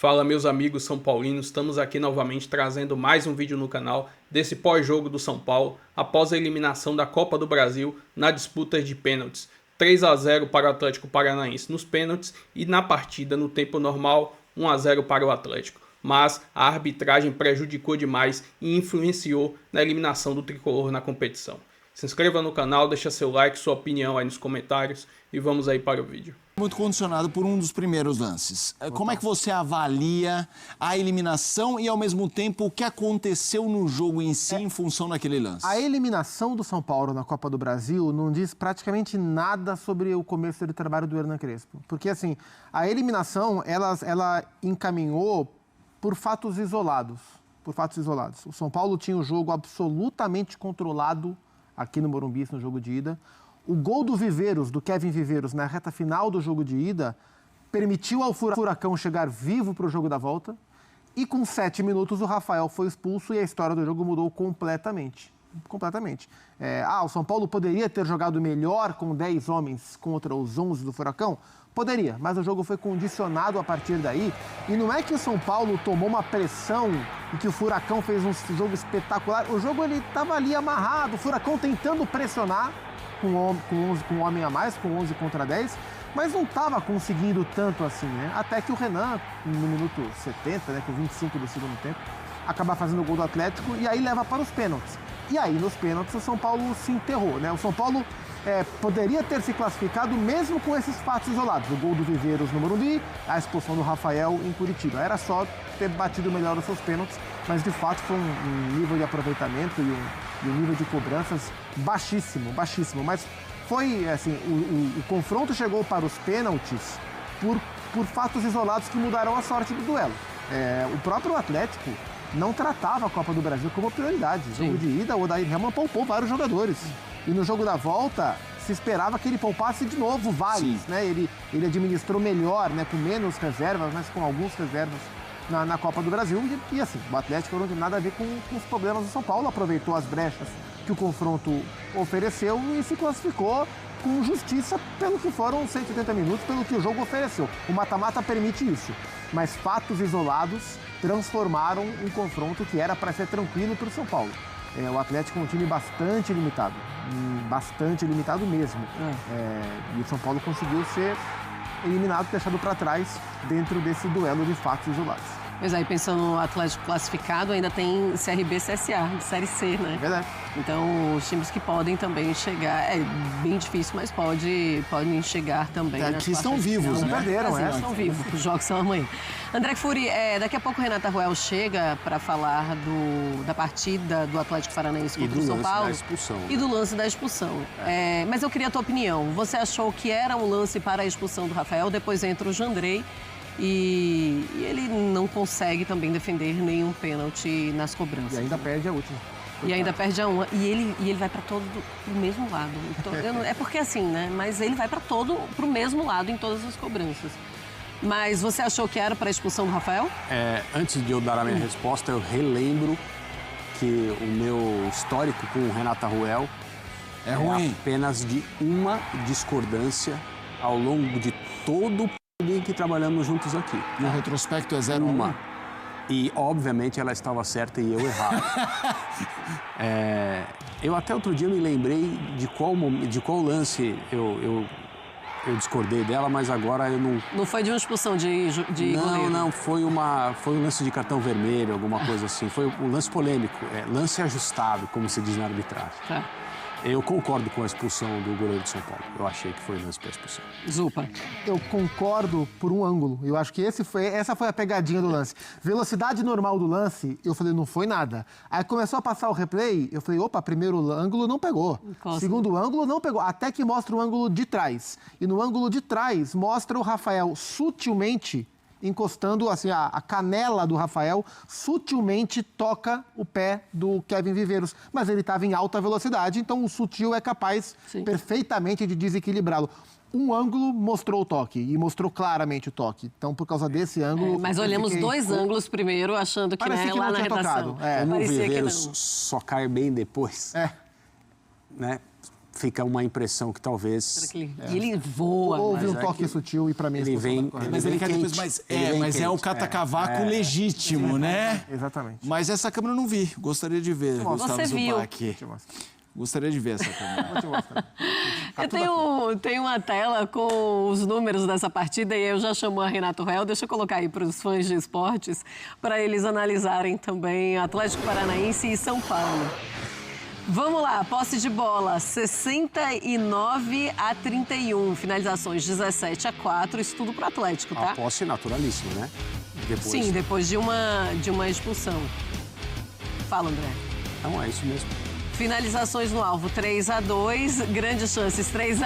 Fala, meus amigos são paulinos, estamos aqui novamente trazendo mais um vídeo no canal desse pós-jogo do São Paulo após a eliminação da Copa do Brasil na disputa de pênaltis. 3-0 para o Atlético Paranaense nos pênaltis e na partida no tempo normal 1-0 para o Atlético. Mas a arbitragem prejudicou demais e influenciou na eliminação do tricolor na competição. Se inscreva no canal, deixa seu like, sua opinião aí nos comentários e vamos aí para o vídeo. Muito condicionado por um dos primeiros lances. Como é que você avalia a eliminação e, ao mesmo tempo, o que aconteceu no jogo em si em função daquele lance? A eliminação do São Paulo na Copa do Brasil não diz praticamente nada sobre o começo do trabalho do Hernan Crespo. Porque, assim, a eliminação, ela encaminhou por fatos isolados. Por fatos isolados. O São Paulo tinha o jogo absolutamente controlado aqui no Morumbi, no jogo de ida. O gol do Viveiros, do Kevin Viveiros, na reta final do jogo de ida, permitiu ao Furacão chegar vivo para o jogo da volta. E com 7 minutos o Rafael foi expulso e a história do jogo mudou completamente. Completamente. O São Paulo poderia ter jogado melhor com 10 homens contra os 11 do Furacão? Poderia, mas o jogo foi condicionado a partir daí. E não é que o São Paulo tomou uma pressão e que o Furacão fez um jogo espetacular. O jogo ele estava ali amarrado, o Furacão tentando pressionar com um homem a mais, com 11 contra 10, mas não estava conseguindo tanto assim, né? Até que o Renan, no minuto 70, né, com 25 do segundo tempo, acaba fazendo o gol do Atlético e aí leva para os pênaltis. E aí, nos pênaltis, o São Paulo se enterrou, né? O São Paulo poderia ter se classificado mesmo com esses fatos isolados. O gol do Viveiros no Morumbi, a expulsão do Rafael em Curitiba. Era só ter batido melhor os seus pênaltis, mas de fato foi um nível de aproveitamento e um nível de cobranças baixíssimo, baixíssimo. Mas foi assim, o confronto chegou para os pênaltis por fatos isolados que mudaram a sorte do duelo. O próprio Atlético não tratava a Copa do Brasil como prioridade. No jogo de ida, o Odair Hellmann poupou vários jogadores. E no jogo da volta, se esperava que ele poupasse de novo vários, né? Ele administrou melhor, né? Com menos reservas, mas com algumas reservas na Copa do Brasil. E assim, o Atlético não tem nada a ver com os problemas do São Paulo, aproveitou as brechas que o confronto ofereceu e se classificou com justiça pelo que foram 180 minutos, pelo que o jogo ofereceu. O mata-mata permite isso, mas fatos isolados transformaram um confronto que era para ser tranquilo para o São Paulo. O Atlético é um time bastante limitado mesmo. E o São Paulo conseguiu ser eliminado, deixado para trás dentro desse duelo de fatos isolados. Mas aí, pensando no Atlético classificado, ainda tem CRB e CSA, de Série C, né? Verdade. Então, os times que podem também chegar, é bem difícil, mas podem chegar também. Aqui estão vivos, não perderam, estão vivos, os jogos são amanhã. André Kfouri, daqui a pouco o Renata Ruel chega para falar da partida do Atlético Paranaense contra o São Paulo. E do lance da expulsão. Mas eu queria a tua opinião. Você achou que era um lance para a expulsão do Rafael? Depois entra o Jandrei. E ele não consegue também defender nenhum pênalti nas cobranças. E ainda perde a última. E ainda perde a uma. E ele vai para todo o mesmo lado. Então, é porque assim, né? Mas ele vai para o mesmo lado em todas as cobranças. Mas você achou que era para a expulsão do Rafael? Antes de eu dar a minha resposta, eu relembro que o meu histórico com o Renata Ruel é ruim. Apenas de uma discordância ao longo de todo o que trabalhamos juntos aqui. E o retrospecto é 0-1. E, obviamente, ela estava certa e eu errado. Eu até outro dia me lembrei de qual lance eu discordei dela, mas agora eu não... Não foi de uma expulsão de goleiro? Não, foi um lance de cartão vermelho, alguma coisa assim. Foi um lance polêmico, lance ajustado, como se diz na arbitragem. Tá. Eu concordo com a expulsão do goleiro de São Paulo. Eu achei que foi lance para expulsão. Zupa. Eu concordo por um ângulo. Eu acho que essa foi a pegadinha do lance. Velocidade normal do lance, eu falei, não foi nada. Aí começou a passar o replay, eu falei, opa, primeiro ângulo não pegou. Segundo ângulo não pegou. Até que mostra o ângulo de trás. E no ângulo de trás mostra o Rafael sutilmente encostando, assim, a canela do Rafael sutilmente toca o pé do Kevin Viveiros. Mas ele estava em alta velocidade, então o sutil é capaz perfeitamente de desequilibrá-lo. Um ângulo mostrou o toque, e mostrou claramente o toque. Então, por causa desse ângulo... mas olhamos dois ângulos primeiro, achando que, parecia que lá não na tinha redação. tocado. Como o Viveiros só cai bem depois, né? fica uma impressão que talvez... E ele voa. Houve um toque sutil e para mim... Ele vem... Mas ele quer depois, mas é o catacavaco legítimo, né? Exatamente. Mas essa câmera eu não vi. Gostaria de ver, Gustavo Você viu. Zupac. Gostaria de ver essa câmera. Vou te mostrar. Eu tenho uma tela com os números dessa partida e eu já chamo a Renato Real. Deixa eu colocar aí para os fãs de esportes, para eles analisarem também Atlético Paranaense e São Paulo. Vamos lá, posse de bola, 69-31, finalizações 17-4, isso tudo para o Atlético, tá? A posse naturalíssima, né? Sim, depois de uma expulsão. Fala, André. Não, é isso mesmo. Finalizações no alvo 3-2, grandes chances 3-1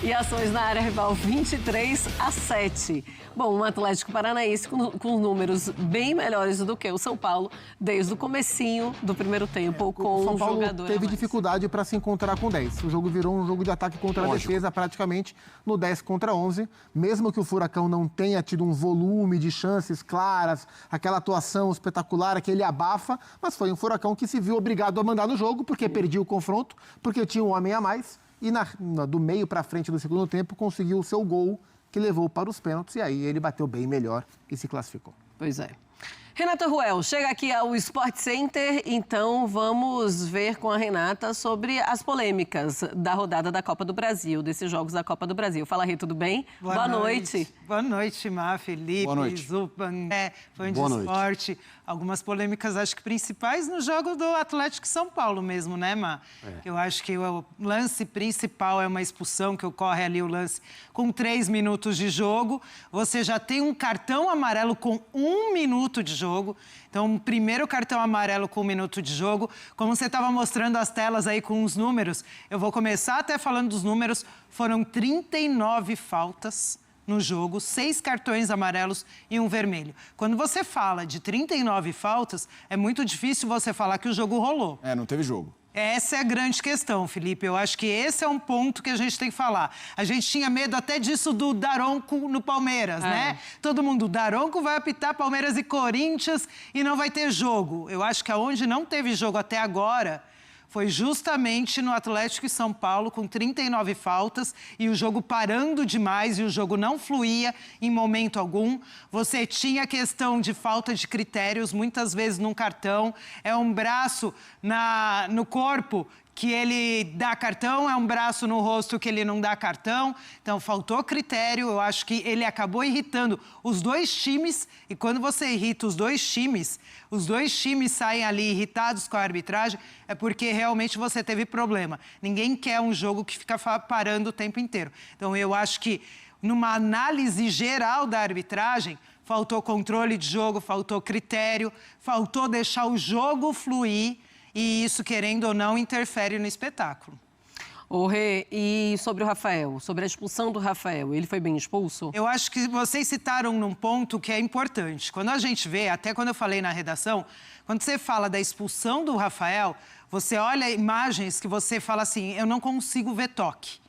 e ações na área rival 23-7. Bom, um Atlético Paranaense com números bem melhores do que o São Paulo desde o comecinho do primeiro tempo com o São Paulo jogador teve dificuldade para se encontrar com 10. O jogo virou um jogo de ataque contra a defesa praticamente no 10 contra 11. Mesmo que o Furacão não tenha tido um volume de chances claras, aquela atuação espetacular, aquele abafa, mas foi um Furacão que se viu obrigado a mandar no jogo porque perdia o confronto, porque tinha um homem a mais e do meio para frente do segundo tempo conseguiu o seu gol que levou para os pênaltis e aí ele bateu bem melhor e se classificou. Pois é. Renata Ruel, chega aqui ao Sport Center, então vamos ver com a Renata sobre as polêmicas da rodada da Copa do Brasil, desses jogos da Copa do Brasil. Fala, Rê, tudo bem? Boa noite. Boa noite, Má, Felipe, Zupan, fã de esporte. Algumas polêmicas, acho que principais, no jogo do Atlético e São Paulo mesmo, né, Má? Eu acho que o lance principal é uma expulsão, que ocorre ali o lance com 3 minutos de jogo. Você já tem um cartão amarelo com 1 minuto de jogo. Então, primeiro cartão amarelo com 1 minuto de jogo. Como você estava mostrando as telas aí com os números, eu vou começar até falando dos números. Foram 39 faltas no jogo, 6 cartões amarelos e 1 vermelho. Quando você fala de 39 faltas, é muito difícil você falar que o jogo rolou. Não teve jogo. Essa é a grande questão, Felipe. Eu acho que esse é um ponto que a gente tem que falar. A gente tinha medo até disso do Daronco no Palmeiras, né? Todo mundo, Daronco vai apitar Palmeiras e Corinthians e não vai ter jogo. Eu acho que aonde não teve jogo até agora foi justamente no Atlético e São Paulo, com 39 faltas, e o jogo parando demais, e o jogo não fluía em momento algum. Você tinha questão de falta de critérios, muitas vezes num cartão. É um braço no corpo que ele dá cartão, é um braço no rosto que ele não dá cartão. Então, faltou critério. Eu acho que ele acabou irritando os dois times. E quando você irrita os dois times saem ali irritados com a arbitragem, é porque realmente você teve problema. Ninguém quer um jogo que fica parando o tempo inteiro. Então, eu acho que, numa análise geral da arbitragem, faltou controle de jogo, faltou critério, faltou deixar o jogo fluir. E isso, querendo ou não, interfere no espetáculo. Ô, Rê, e sobre o Rafael, sobre a expulsão do Rafael, ele foi bem expulso? Eu acho que vocês citaram num ponto que é importante. Quando a gente vê, até quando eu falei na redação, quando você fala da expulsão do Rafael, você olha imagens que você fala assim, eu não consigo ver toque.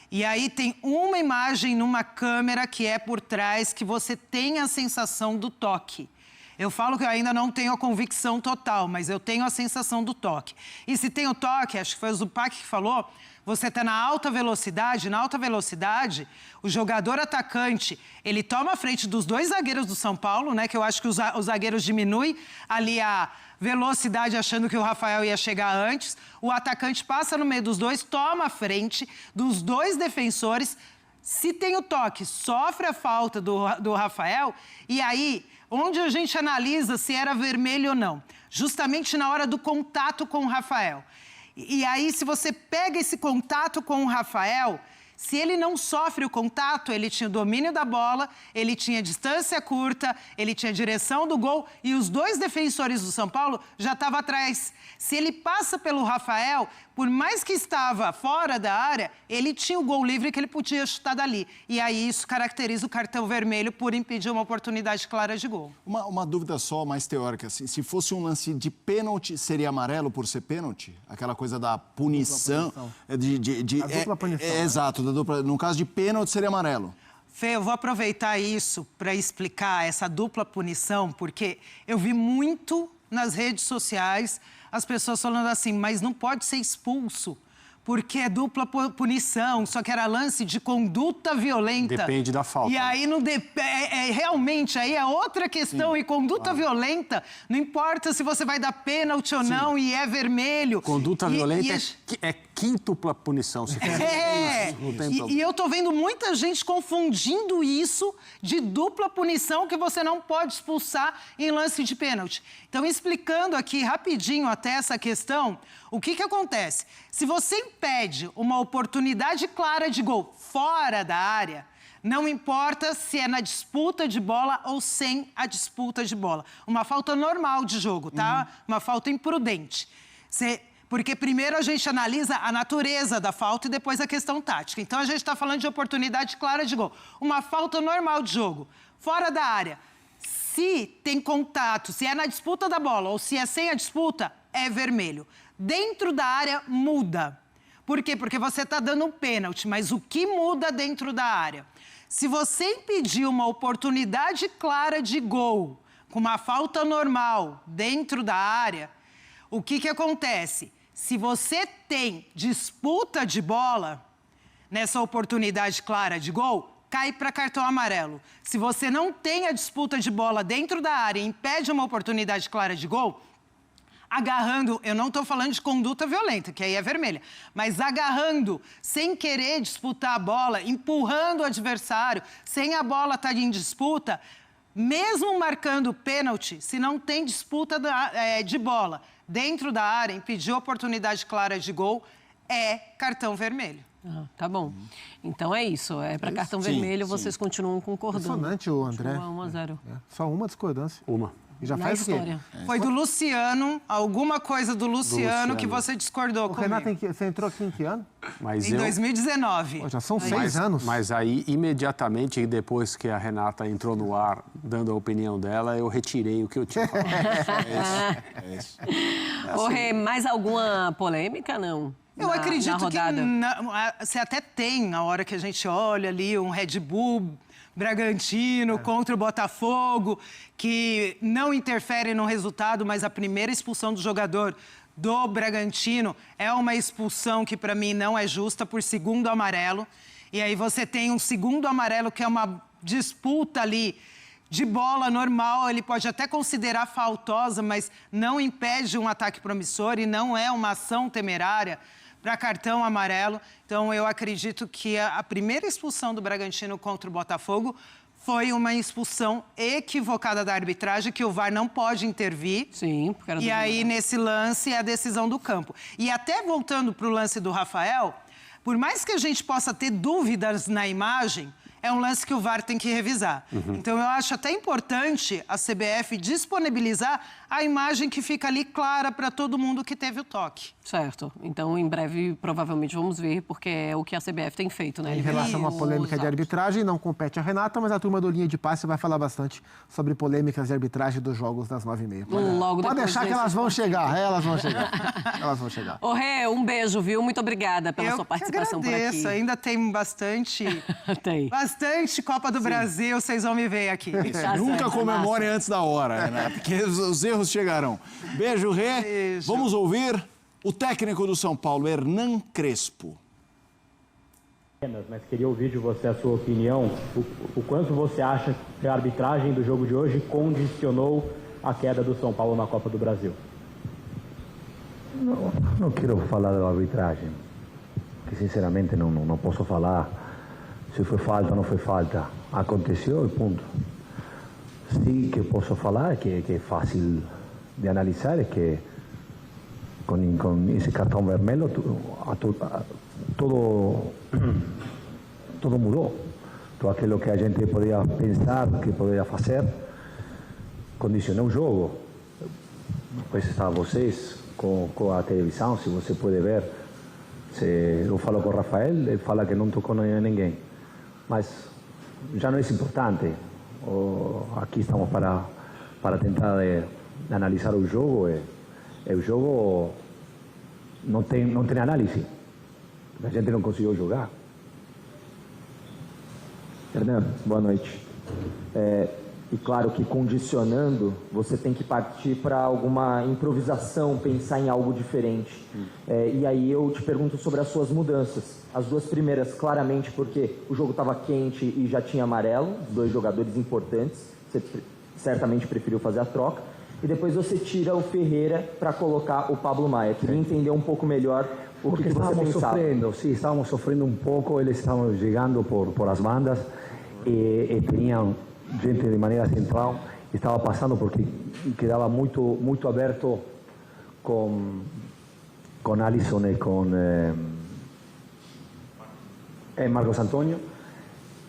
E aí tem uma imagem numa câmera que é por trás que você tem a sensação do toque. Eu falo que eu ainda não tenho a convicção total, mas eu tenho a sensação do toque. E se tem o toque, acho que foi o Zupac que falou, você está na alta velocidade, o jogador atacante, ele toma a frente dos 2 zagueiros do São Paulo, né? Que eu acho que os zagueiros diminuem ali a velocidade achando que o Rafael ia chegar antes. O atacante passa no meio dos dois, toma a frente dos 2 defensores. Se tem o toque, sofre a falta do Rafael, e aí, onde a gente analisa se era vermelho ou não? Justamente na hora do contato com o Rafael. E aí, se você pega esse contato com o Rafael, se ele não sofre o contato, ele tinha o domínio da bola, ele tinha distância curta, ele tinha direção do gol e os 2 defensores do São Paulo já estavam atrás. Se ele passa pelo Rafael, por mais que estava fora da área, ele tinha o gol livre que ele podia chutar dali. E aí isso caracteriza o cartão vermelho por impedir uma oportunidade clara de gol. Uma dúvida só, mais teórica. Assim, se fosse um lance de pênalti, seria amarelo por ser pênalti? Aquela coisa da punição. A dupla punição. Exato. No caso de pênalti, seria amarelo. Fê, eu vou aproveitar isso para explicar essa dupla punição, porque eu vi muito nas redes sociais as pessoas falando assim, mas não pode ser expulso porque é dupla punição, só que era lance de conduta violenta. Depende da falta. E aí não realmente aí é outra questão. E conduta violenta, não importa se você vai dar pênalti ou não, e é vermelho. Conduta violenta é quíntupla punição. Se fizer isso, e eu tô vendo muita gente confundindo isso de dupla punição que você não pode expulsar em lance de pênalti. Então, explicando aqui rapidinho até essa questão, o que acontece? Se você impede uma oportunidade clara de gol fora da área, não importa se é na disputa de bola ou sem a disputa de bola. Uma falta normal de jogo, tá? Uma falta imprudente. Porque primeiro a gente analisa a natureza da falta e depois a questão tática. Então, a gente está falando de oportunidade clara de gol. Uma falta normal de jogo, fora da área. Se tem contato, se é na disputa da bola ou se é sem a disputa, é vermelho. Dentro da área, muda. Por quê? Porque você está dando um pênalti, mas o que muda dentro da área? Se você impedir uma oportunidade clara de gol com uma falta normal dentro da área, o que acontece? Se você tem disputa de bola nessa oportunidade clara de gol, cai para cartão amarelo. Se você não tem a disputa de bola dentro da área e impede uma oportunidade clara de gol, agarrando, eu não estou falando de conduta violenta, que aí é vermelha, mas agarrando, sem querer disputar a bola, empurrando o adversário, sem a bola estar em disputa, mesmo marcando pênalti, se não tem disputa de bola dentro da área, impedir oportunidade clara de gol, é cartão vermelho. Tá bom. Então é isso. É para cartão vermelho, vocês continuam concordando. Impressionante o André. 1-0. Só uma discordância. Uma. E já Na faz história. o quê? Foi do Luciano, alguma coisa do Luciano que você discordou comigo. Renato, você entrou aqui em que ano? Mas Em 2019. Pô, já são 6 anos. Mas aí, imediatamente, depois que a Renata entrou no ar, dando a opinião dela, eu retirei o que eu tinha falado. É isso. Ô, Rê, mais alguma polêmica, não? Eu acredito na rodada? que você até tem, na hora que a gente olha ali, um Red Bull Bragantino contra o Botafogo, que não interfere no resultado, mas a primeira expulsão do jogador do Bragantino é uma expulsão que, para mim, não é justa por segundo amarelo. E aí você tem um segundo amarelo que é uma disputa ali de bola normal, ele pode até considerar faltosa, mas não impede um ataque promissor e não é uma ação temerária para cartão amarelo. Então, eu acredito que a primeira expulsão do Bragantino contra o Botafogo foi uma expulsão equivocada da arbitragem, que o VAR não pode intervir. Sim, porque era E aí, nesse lance, é a decisão do campo. E até voltando para o lance do Rafael, por mais que a gente possa ter dúvidas na imagem, é um lance que o VAR tem que revisar. Então, eu acho até importante a CBF disponibilizar a imagem que fica ali clara para todo mundo que teve o toque. Certo. Então, em breve, provavelmente, vamos ver, porque é o que a CBF tem feito, né? Em relação a uma polêmica de arbitragem, não compete a Renata, mas a turma do Linha de Passe vai falar bastante sobre polêmicas de arbitragem dos jogos das 9h30. Logo Pode depois deixar que desse elas vão chegar, elas vão chegar. Elas vão chegar. Ô, Rê, um beijo, viu? Muito obrigada pela sua participação por aqui. Ainda tem bastante... Tem. Bastante Copa do Brasil, vocês vão me ver aqui. Tá Nunca certo, comemorem antes da hora, né? Porque os erros chegarão. Beijo, Rê. Beijo. Vamos ouvir o técnico do São Paulo, Hernan Crespo. Mas queria ouvir de você a sua opinião, o quanto você acha que a arbitragem do jogo de hoje condicionou a queda do São Paulo na Copa do Brasil. Não quero falar da arbitragem, que sinceramente não posso falar se foi falta ou não foi falta. Aconteceu e ponto. Sim, que posso falar que é fácil de analisar, é que com esse cartão vermelho todo mudou. Tudo aquilo que a gente podia pensar, que podia fazer, condicionou o jogo. Depois está vocês com a televisão, se você pode ver. Eu falo com o Rafael, ele fala que não tocou em ninguém. Mas já não é importante. Aqui estamos para tentar analisar o jogo. O jogo não tem análise. A gente não conseguiu jogar. Fernando, boa noite. E claro que condicionando, você tem que partir para alguma improvisação, pensar em algo diferente. E aí eu te pergunto sobre as suas mudanças. As duas primeiras, claramente, porque o jogo estava quente e já tinha amarelo, 2 jogadores importantes, você certamente preferiu fazer a troca. E depois você tira o Ferreira para colocar o Pablo Maia. Queria entender um pouco melhor o que você pensava. Estávamos sofrendo um pouco, eles estavam chegando por as bandas e tinham gente de maneira central, estava passando porque quedava muito aberto com Alisson e com Marcos Antônio.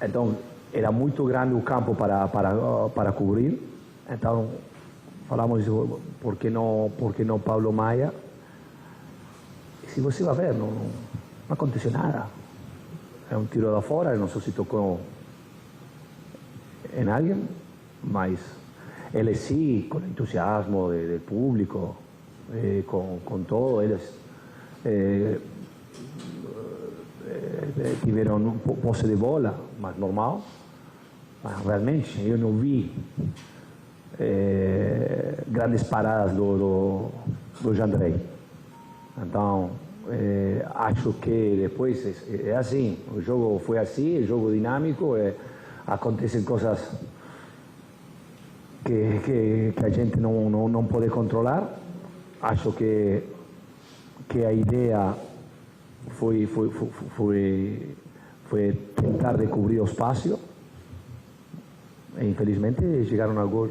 Então era muito grande o campo para cobrir. Então falamos por que não Pablo Maia? E se você vai ver, não aconteceu nada. É um tiro da fora, não sei se tocou en alguien, mas eles sí, con el entusiasmo del público, con todo, eles tiveram posse de bola, mas normal, mas realmente eu não vi grandes paradas do Jandrei. Então, acho que depois é assim, o jogo foi assim, jogo dinâmico, acontecem coisas que a gente não pode controlar. Acho que a ideia foi tentar de cobrir o espaço e infelizmente chegaram ao gol.